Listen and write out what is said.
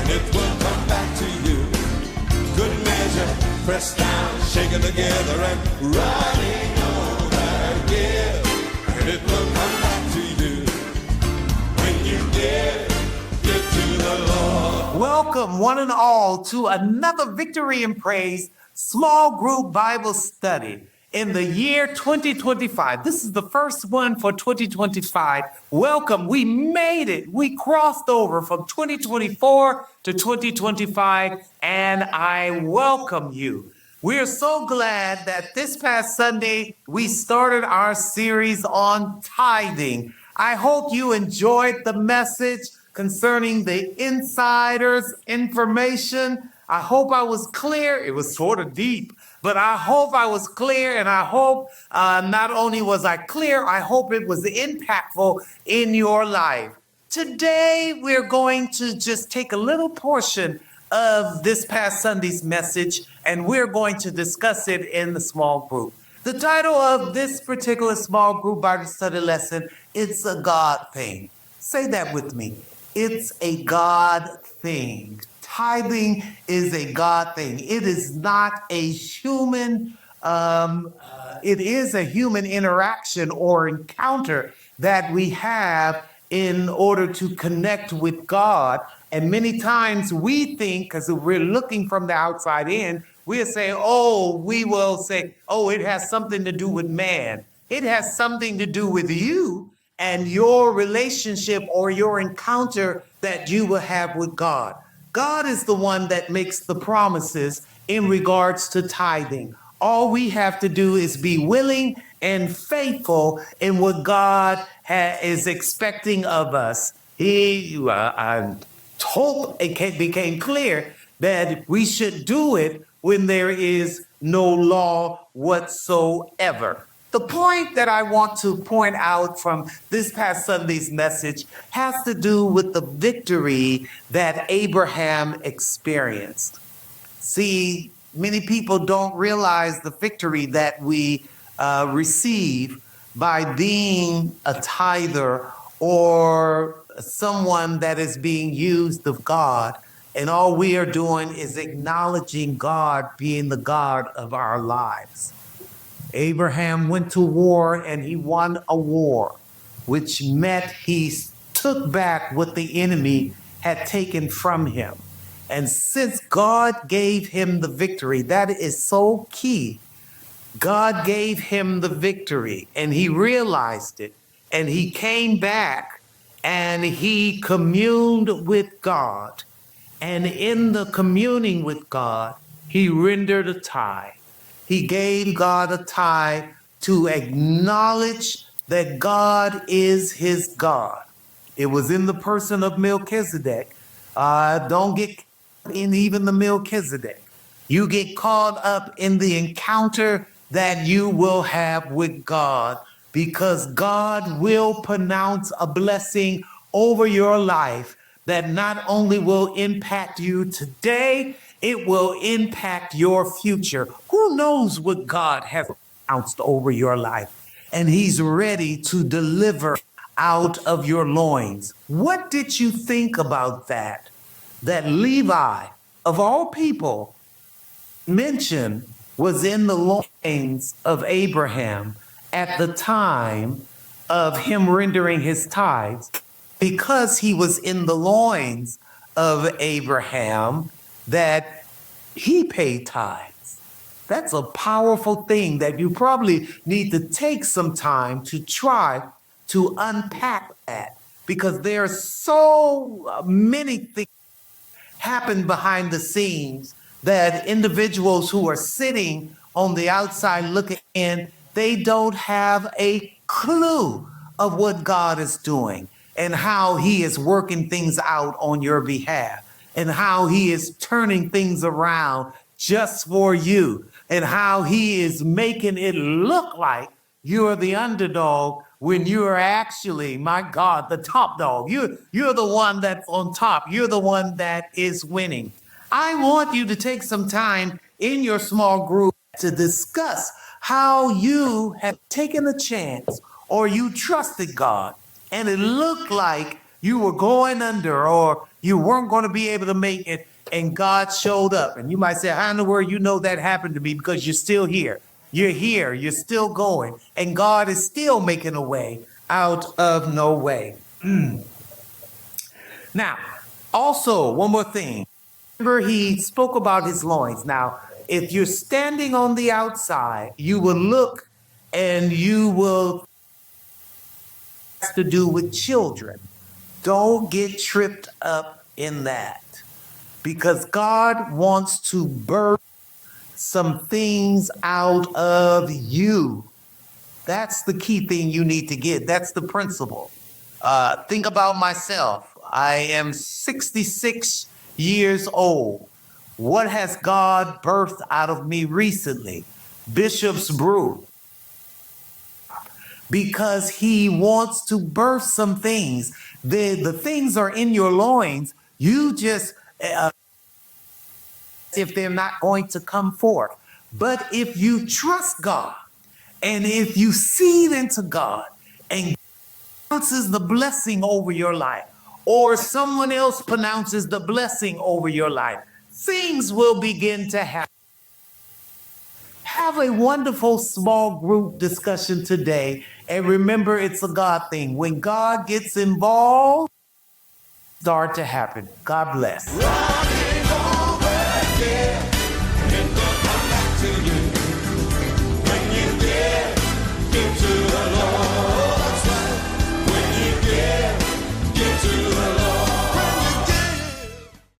and it will come back to you. Good measure, pressed down, shaken together, and running over. Give, and it will come back to you. When you give to the Lord. Welcome, one and all, to another Victory in Praise small group Bible study in the year 2025. This is the first one for 2025. Welcome. We made it. We crossed over from 2024 to 2025, and I welcome you. We're so glad that this past Sunday we started our series on tithing. I hope you enjoyed the message concerning the insiders information. I hope I was clear. It was sort of deep, but I hope I was clear, and I hope not only was I clear, I hope it was impactful in your life. Today, we're going to just take a little portion of this past Sunday's message, and we're going to discuss it in the small group. The title of this particular small group Bible study lesson, it's a God thing. Say that with me. It's a God thing. Tithing is a God thing. It is not a human, it is a human interaction or encounter that we have in order to connect with God. And many times we think, because we're looking from the outside in, we will say, it has something to do with man. It has something to do with you and your relationship or your encounter that you will have with God. God is the one that makes the promises in regards to tithing. All we have to do is be willing and faithful in what God is expecting of us. I hope it became clear that we should do it when there is no law whatsoever. The point that I want to point out from this past Sunday's message has to do with the victory that Abraham experienced. See, many people don't realize the victory that we receive by being a tither or someone that is being used of God. And all we are doing is acknowledging God being the God of our lives. Abraham went to war and he won a war, which meant he took back what the enemy had taken from him. And since God gave him the victory, that is so key. God gave him the victory and he realized it, and he came back and he communed with God. And in the communing with God, he rendered a tithe. He gave God a tithe to acknowledge that God is his God. It was in the person of Melchizedek. Don't get in even the Melchizedek. You get caught up in the encounter that you will have with God, because God will pronounce a blessing over your life that not only will impact you today, it will impact your future. Who knows what God has announced over your life? And he's ready to deliver out of your loins. What did you think about that? That Levi, of all people, mentioned was in the loins of Abraham at the time of him rendering his tithes. Because he was in the loins of Abraham, that he paid tithes. That's a powerful thing that you probably need to take some time to try to unpack that, because there are so many things happen behind the scenes that individuals who are sitting on the outside looking in, they don't have a clue of what God is doing and how he is working things out on your behalf, and how he is turning things around just for you, and how he is making it look like you're the underdog when you are actually, my God, the top dog. You're the one that's on top. You're the one that is winning. I want you to take some time in your small group to discuss how you have taken a chance or you trusted God and it looked like you were going under or you weren't going to be able to make it, and God showed up. And you might say, how in the world you know that happened to me? Because you're still here. You're here. You're still going. And God is still making a way out of no way. Now, also, one more thing. Remember, he spoke about his loins. Now, if you're standing on the outside, you will look and you will have to do with children. Don't get tripped up in that, because God wants to birth some things out of you. That's the key thing you need to get. That's the principle. Think about myself. I am 66 years old. What has God birthed out of me recently? Bishop's Brew. Because he wants to birth some things. The things are in your loins. You just, if they're not going to come forth. But if you trust God, and if you seed into God, and pronounces the blessing over your life, or someone else pronounces the blessing over your life, things will begin to happen. Have a wonderful small group discussion today, and remember, it's a God thing. When God gets involved, start to happen. God bless.